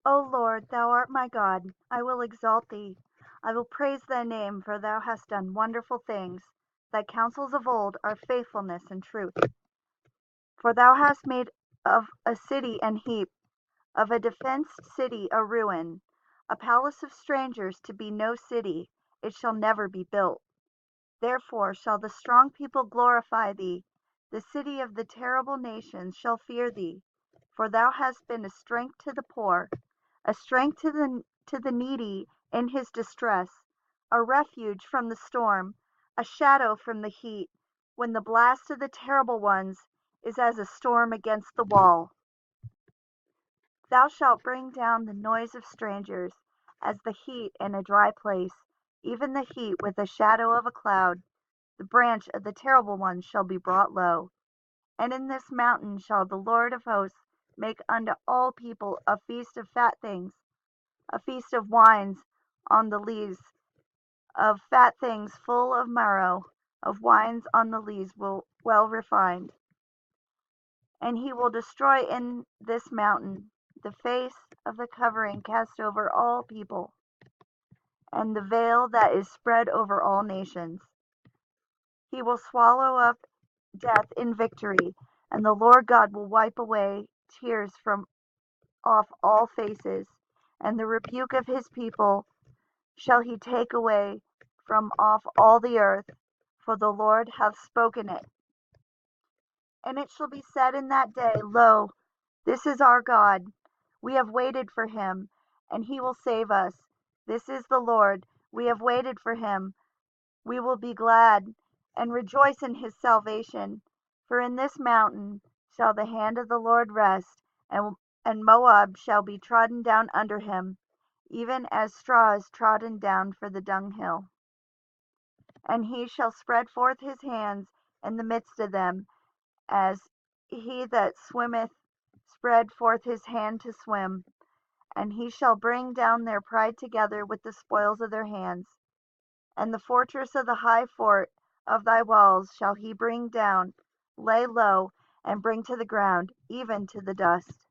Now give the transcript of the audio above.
O Lord, thou art my God. I will exalt thee. I will praise thy name, for thou hast done wonderful things. Thy counsels of old are faithfulness and truth. For thou hast made of a city an heap, of a defenced city a ruin, a palace of strangers to be no city, it shall never be built. Therefore shall the strong people glorify thee, the city of the terrible nations shall fear thee. For thou hast been a strength to the poor, a strength to the needy in his distress, a refuge from the storm, a shadow from the heat, when the blast of the terrible ones is as a storm against the wall. Thou shalt bring down the noise of strangers, as the heat in a dry place, even the heat with the shadow of a cloud. The branch of the terrible ones shall be brought low. And in this mountain shall the Lord of hosts make unto all people a feast of fat things, a feast of wines on the lees, of fat things full of marrow, of wines on the lees well refined. And he will destroy in this mountain the face of the covering cast over all people, and the veil that is spread over all nations. He will swallow up death in victory, and the Lord God will wipe away tears from off all faces, and the rebuke of his people shall he take away from off all the earth, for the Lord hath spoken it. And it shall be said in that day, Lo, this is our God. We have waited for him, and he will save us. This is the Lord. We have waited for him. We will be glad and rejoice in his salvation. For in this mountain shall the hand of the Lord rest, and Moab shall be trodden down under him, even as straw is trodden down for the dunghill. And he shall spread forth his hands in the midst of them, as he that swimmeth spread forth his hand to swim. And he shall bring down their pride together with the spoils of their hands. And the fortress of the high fort of thy walls shall he bring down, lay low, and bring to the ground, even to the dust.